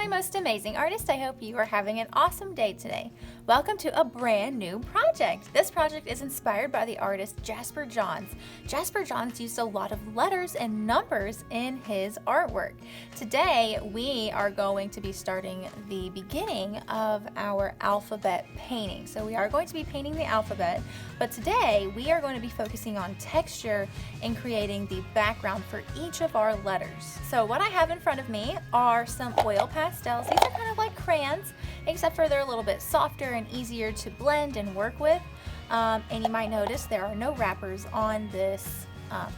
most amazing artist. I hope you are having an awesome day today. Welcome to a brand new project. This project is inspired by the artist Jasper. Jasper used a lot of letters and numbers in his artwork. Today we are going to be starting the beginning of our alphabet painting. So we are going to be painting the alphabet, but today we are going to be focusing on texture and creating the background for each of our letters. So what I have in front of me are some oil pastels. These are kind of like crayons, except for they're a little bit softer and easier to blend and work with. And you might notice there are no wrappers on this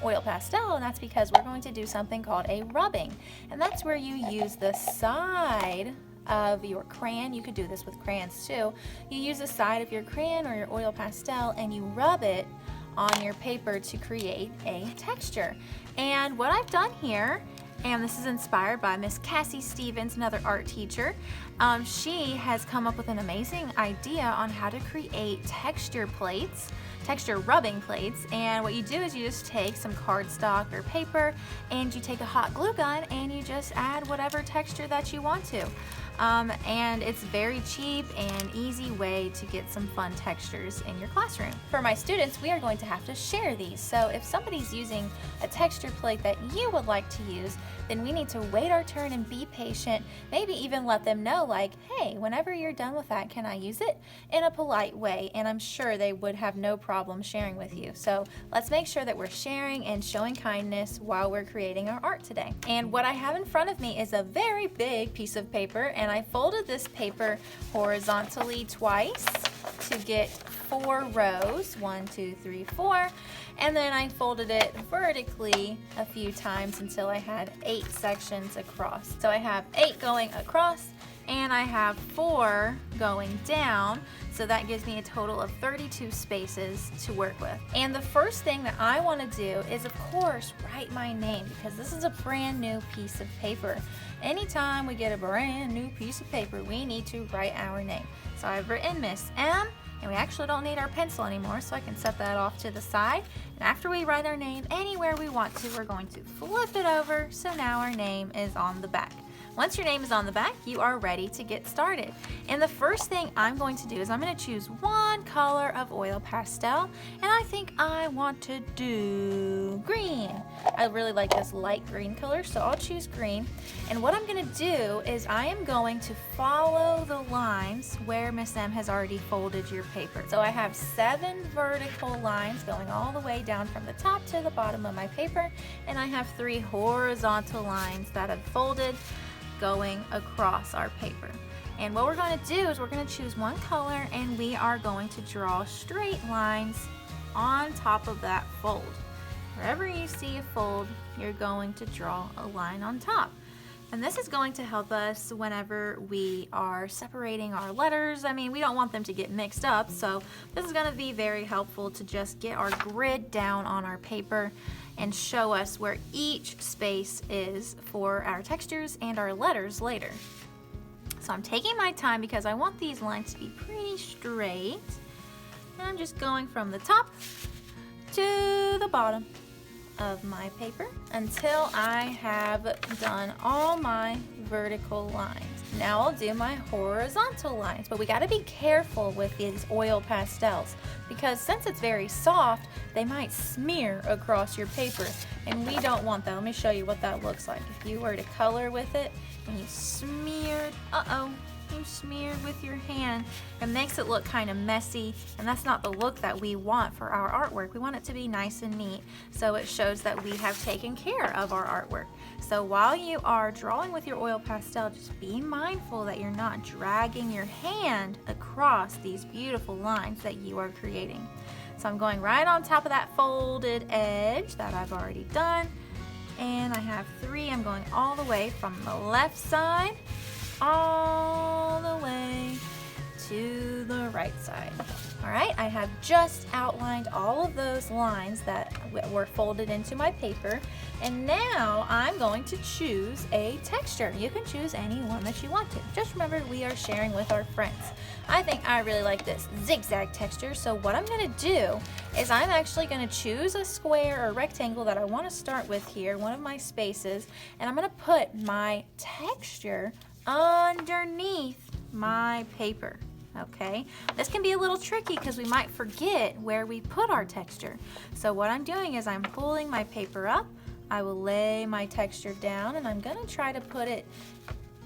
oil pastel, and that's because we're going to do something called a rubbing. And that's where you use the side of your crayon. You could do this with crayons too. You use the side of your crayon or your oil pastel and you rub it on your paper to create a texture. And what I've done here, and this is inspired by Miss Cassie Stevens, another art teacher. She has come up with an amazing idea on how to create texture rubbing plates. And what you do is you just take some cardstock or paper and you take a hot glue gun and you just add whatever texture that you want to. And it's very cheap and easy way to get some fun textures in your classroom. For my students, we are going to have to share these. So if somebody's using a texture plate that you would like to use, then we need to wait our turn and be patient. Maybe even let them know, like, hey, whenever you're done with that, can I use it? In a polite way, and I'm sure they would have no problem sharing with you. So let's make sure that we're sharing and showing kindness while we're creating our art today. And what I have in front of me is a very big piece of paper, and I folded this paper horizontally twice to get 4 rows, 1, 2, 3, 4, and then I folded it vertically a few times until I had 8 sections across. So I have 8 going across and I have 4 going down, so that gives me a total of 32 spaces to work with. And the first thing that I want to do is, of course, write my name, because this is a brand new piece of paper. Anytime we get a brand new piece of paper, we need to write our name. So I've written Miss M, and we actually don't need our pencil anymore, so I can set that off to the side. And after we write our name anywhere we want to, we're going to flip it over, so now our name is on the back. Once your name is on the back, you are ready to get started. And the first thing I'm going to do is I'm going to choose one color of oil pastel, and I think I want to do green. I really like this light green color, so I'll choose green. And what I'm going to do is I am going to follow the lines where Miss M has already folded your paper. So I have 7 vertical lines going all the way down from the top to the bottom of my paper, and I have 3 horizontal lines that I've folded going across our paper. And what we're going to do is we're going to choose one color, and we are going to draw straight lines on top of that fold. Wherever you see a fold, you're going to draw a line on top. And this is going to help us whenever we are separating our letters. I mean, we don't want them to get mixed up, so this is going to be very helpful to just get our grid down on our paper and show us where each space is for our textures and our letters later. So I'm taking my time because I want these lines to be pretty straight. And I'm just going from the top to the bottom of my paper until I have done all my vertical lines. Now I'll do my horizontal lines, but we got to be careful with these oil pastels because since it's very soft, they might smear across your paper, and we don't want that. Let me show you what that looks like. If you were to color with it and you smeared, you smeared with your hand, it makes it look kind of messy, and that's not the look that we want for our artwork. We want it to be nice and neat, so it shows that we have taken care of our artwork. So while you are drawing with your oil pastel, just be mindful that you're not dragging your hand across these beautiful lines that you are creating. So I'm going right on top of that folded edge that I've already done, and I have 3. I'm going all the way from the left side all the way to the right side. All right, I have just outlined all of those lines that were folded into my paper, and now I'm going to choose a texture. You can choose any one that you want to. Just remember, we are sharing with our friends. I think I really like this zigzag texture, so what I'm going to do is I'm actually going to choose a square or rectangle that I want to start with here, one of my spaces, and I'm going to put my texture underneath my paper. Okay, this can be a little tricky because we might forget where we put our texture. So what I'm doing is I'm pulling my paper up. I will lay my texture down and I'm gonna try to put it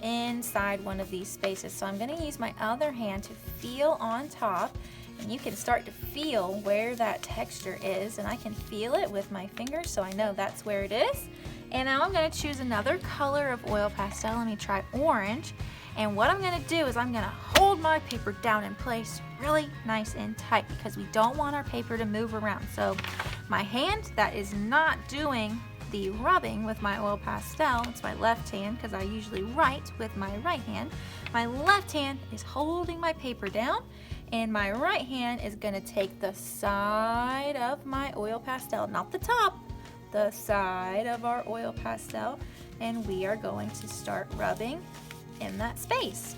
inside one of these spaces. So I'm gonna use my other hand to feel on top, and you can start to feel where that texture is, and I can feel it with my fingers so I know that's where it is. And now I'm gonna choose another color of oil pastel. Let me try orange. And what I'm gonna do is I'm gonna hold my paper down in place really nice and tight because we don't want our paper to move around. So my hand that is not doing the rubbing with my oil pastel, it's my left hand because I usually write with my right hand. My left hand is holding my paper down, and my right hand is gonna take the side of my oil pastel, not the top, the side of our oil pastel, and we are going to start rubbing in that space.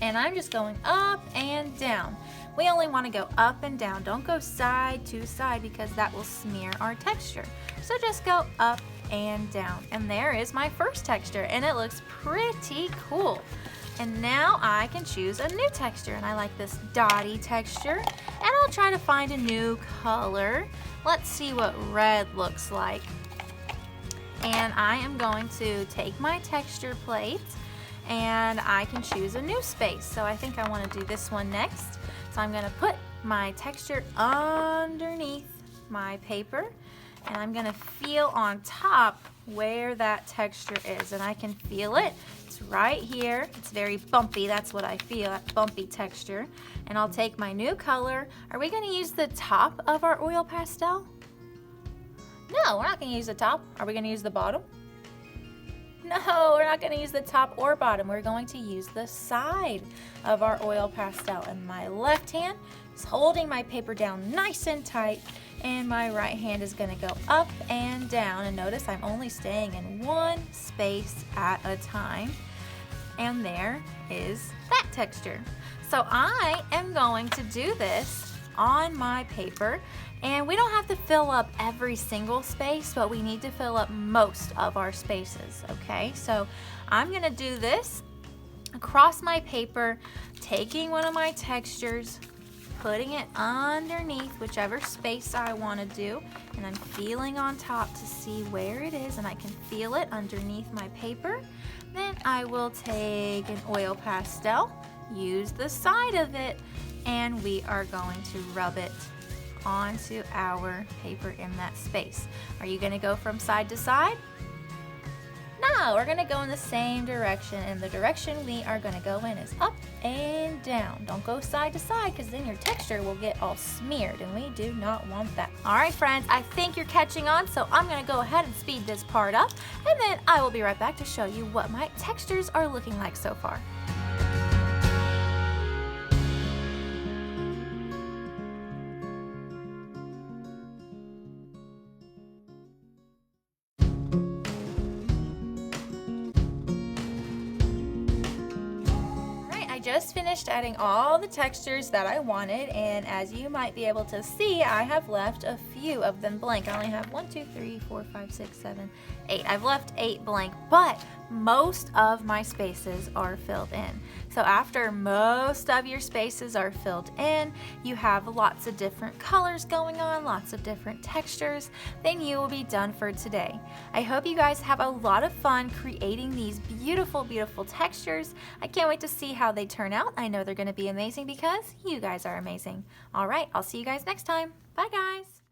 And I'm just going up and down. We only want to go up and down. Don't go side to side because that will smear our texture. So just go up and down. And there is my first texture, and it looks pretty cool. And now I can choose a new texture, and I like this dotty texture. And I'll try to find a new color. Let's see what red looks like. And I am going to take my texture plate and I can choose a new space. So I think I want to do this one next. So I'm going to put my texture underneath my paper, and I'm going to feel on top where that texture is, and I can feel it. It's right here. It's very bumpy. That's what I feel, that bumpy texture. And I'll take my new color. Are we going to use the top of our oil pastel? No, we're not going to use the top. Are we going to use the bottom? No, we're not going to use the top or bottom. We're going to use the side of our oil pastel. And my left hand is holding my paper down nice and tight, and my right hand is going to go up and down. And notice I'm only staying in one space at a time. And there is that texture. So I am going to do this on my paper, and we don't have to fill up every single space, but we need to fill up most of our spaces, okay? So I'm gonna do this across my paper, taking one of my textures, putting it underneath whichever space I wanna do, and I'm feeling on top to see where it is, and I can feel it underneath my paper. Then I will take an oil pastel, use the side of it, and we are going to rub it onto our paper in that space. Are you going to go from side to side? No, we're going to go in the same direction, and the direction we are going to go in is up and down. Don't go side to side because then your texture will get all smeared, and we do not want that. All right, friends, I think you're catching on, so I'm going to go ahead and speed this part up, and then I will be right back to show you what my textures are looking like so far. Just finished adding all the textures that I wanted, and as you might be able to see, I have left a few of them blank. I only have 1, 2, 3, 4, 5, 6, 7, 8. I've left 8 blank, but most of my spaces are filled in. So after most of your spaces are filled in, you have lots of different colors going on, lots of different textures, then you will be done for today. I hope you guys have a lot of fun creating these beautiful, beautiful textures. I can't wait to see how they turn out. I know they're going to be amazing because you guys are amazing. All right, I'll see you guys next time. Bye, guys.